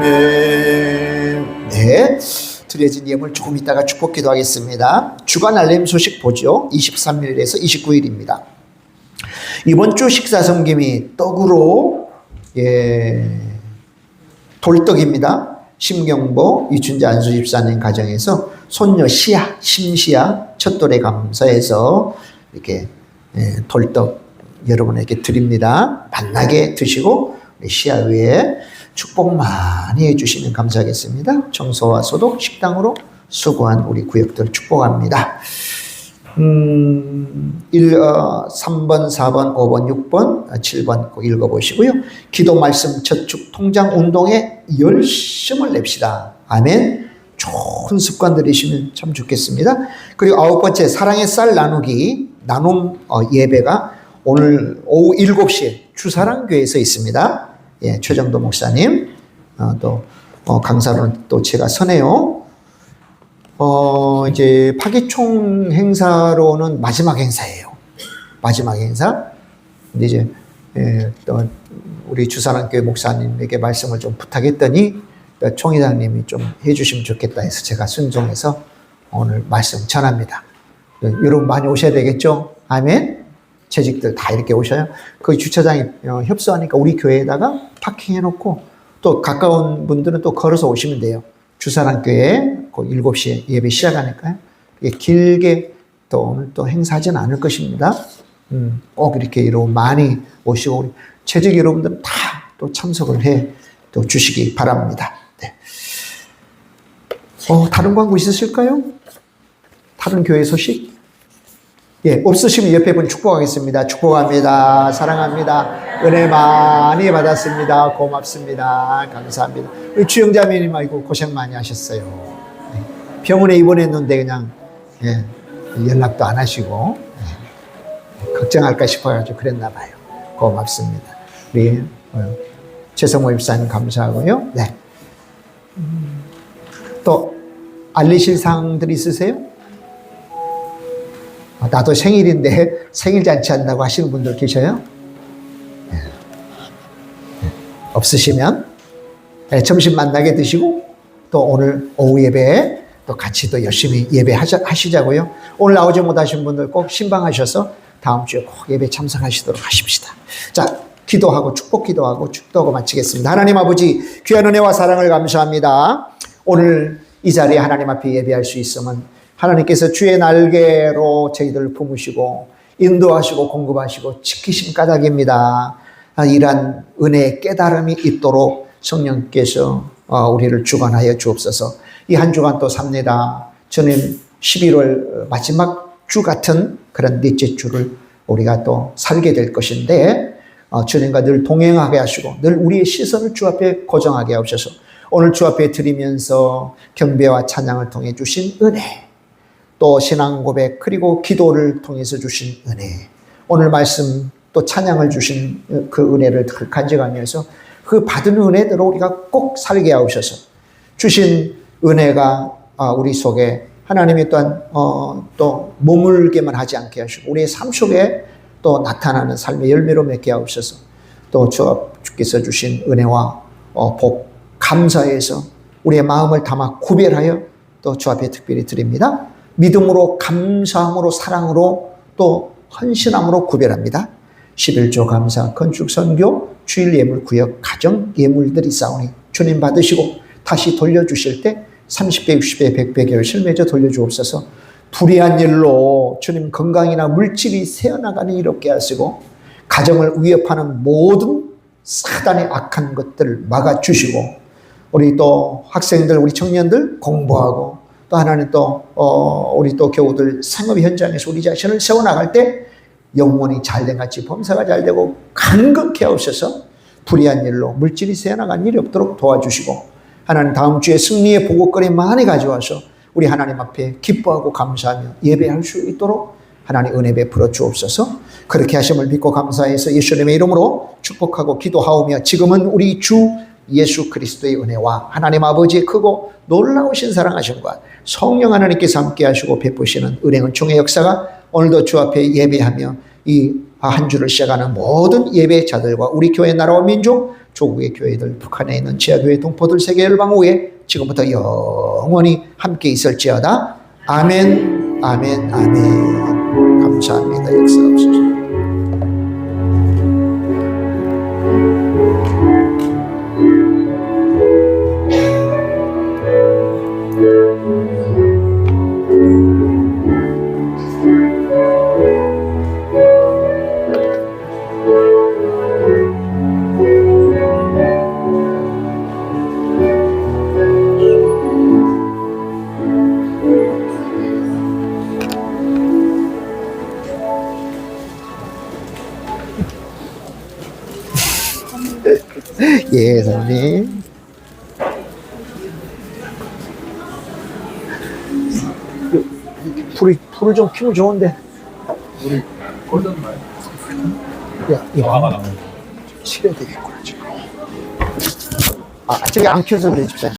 아멘. 네, 드려진 예물 조금 이따가 축복 기도하겠습니다. 주간 알림 소식 보죠. 23일에서 29일입니다. 이번 주 식사 섬김이 떡으로 돌떡입니다. 심경보 이춘자 안수 집사님 가정에서 손녀 시아, 심시아 첫돌에 감사해서 이렇게 돌떡 여러분에게 드립니다. 만나게 드시고 우리 시아 위에 축복 많이 해주시면 감사하겠습니다. 청소와 소독, 식당으로 수고한 우리 구역들 축복합니다. 3번, 4번, 5번, 6번, 7번 꼭 읽어보시고요. 기도 말씀 저축 통장 운동에 열심을 냅시다. 아멘. 좋은 습관 들이시면 참 좋겠습니다. 그리고 9번째 사랑의 쌀 나누기 나눔 예배가 오늘 오후 7시에 주사랑교회에서 있습니다. 예, 최정도 목사님 또 강사로는 또 제가 서네요. 이제 파기총 행사로는 마지막 행사예요. 마지막 행사. 근데 이제 또 우리 주사랑교회 목사님에게 말씀을 좀 부탁했더니 총회장님이 좀 해주시면 좋겠다 해서 제가 순종해서 오늘 말씀 전합니다. 여러분 많이 오셔야 되겠죠? 아멘. 재직들 다 이렇게 오셔요. 그 주차장이 협소하니까 우리 교회에다가 파킹해놓고 또 가까운 분들은 또 걸어서 오시면 돼요. 주사랑교회 그 7시에 예배 시작하니까요. 길게 또 오늘 또 행사하지는 않을 것입니다. 꼭 이렇게 여러분 많이 오시고 우리 재직 여러분들은 다 또 참석을 해 또 주시기 바랍니다. 네. 다른 광고 있으실까요? 다른 교회 소식? 예, 없으시면 옆에 분 축복하겠습니다. 축복합니다. 사랑합니다. 은혜 많이 받았습니다. 고맙습니다. 감사합니다. 우리 주영자매님 아이고 고생 많이 하셨어요. 네. 병원에 입원했는데 그냥 연락도 안 하시고 걱정할까 싶어가지고 그랬나 봐요. 고맙습니다. 우리 최성모 입사님 감사하고요. 네. 또 알리실 사항들 있으세요? 나도 생일인데 생일 잔치 한다고 하시는 분들 계셔요? 네. 없으시면 점심 만나게 드시고 또 오늘 오후 예배에 또 같이 또 열심히 예배 하시자고요. 오늘 나오지 못하신 분들 꼭 신방하셔서 다음 주에 꼭 예배 참석하시도록 하십시다. 자, 기도하고 축복 기도하고 축도하고 마치겠습니다. 하나님 아버지 귀한 은혜와 사랑을 감사합니다. 오늘 이 자리에 하나님 앞에 예배할 수 있으면 하나님께서 주의 날개로 저희들을 품으시고 인도하시고 공급하시고 지키신 까닭입니다. 이러한 은혜의 깨달음이 있도록 성령께서 우리를 주관하여 주옵소서. 이 한 주간 또 삽니다. 저는 11월 마지막 주 같은 그런 넷째 주를 우리가 또 살게 될 것인데 주님과 늘 동행하게 하시고 늘 우리의 시선을 주 앞에 고정하게 하옵소서. 오늘 주 앞에 드리면서 경배와 찬양을 통해 주신 은혜, 또 신앙 고백 그리고 기도를 통해서 주신 은혜, 오늘 말씀 또 찬양을 주신 그 은혜를 간직하면서 그 받은 은혜대로 우리가 꼭 살게 하옵소서. 주신 은혜가 우리 속에 하나님이 또한 또 머물게만 하지 않게 하시고 우리의 삶 속에 또 나타나는 삶의 열매로 맺게 하옵소서. 또 주께서 주신 은혜와 복 감사해서 우리의 마음을 담아 구별하여 또 주 앞에 특별히 드립니다. 믿음으로 감사함으로 사랑으로 또 헌신함으로 구별합니다. 11조 감사 건축 선교 주일 예물 구역 가정 예물들이 싸우니 주님 받으시고 다시 돌려주실 때 30배 60배 100배 결실 맺어 돌려주옵소서. 불의한 일로 주님 건강이나 물질이 새어나가는 일 없게 하시고 가정을 위협하는 모든 사단의 악한 것들을 막아주시고 우리 또 학생들 우리 청년들 공부하고 또 하나님 또 우리 또 교우들 생업 현장에서 우리 자신을 세워나갈 때 영혼이 잘된 같이 범사가 잘되고 간극해 하옵소서. 불의한 일로 물질이 새어나가는 일이 없도록 도와주시고 하나님 다음 주에 승리의 보고거리 많이 가져와서 우리 하나님 앞에 기뻐하고 감사하며 예배할 수 있도록 하나님 은혜 베풀어 주옵소서. 그렇게 하심을 믿고 감사해서 예수님의 이름으로 축복하고 기도하오며 지금은 우리 주 예수 그리스도의 은혜와 하나님 아버지의 크고 놀라우신 사랑하심과 성령 하나님께서 함께 하시고 베푸시는 은혜는 총의 역사가 오늘도 주 앞에 예배하며 이 한 주를 시작하는 모든 예배자들과 우리 교회 나라와 민족 조국의 교회들 북한에 있는 지하교회 동포들 세계 열방후에 지금부터 영원히 함께 있을지어다. 아멘 아멘 아멘. 감사합니다. 역사옵소서. 예, 사모님. 불을 좀 켜면 좋은데. 우리 꺼졌나요? 야, 이거 칠해야 되겠구나, 지금. 아, 저기 안 켜서 그래, 집사님.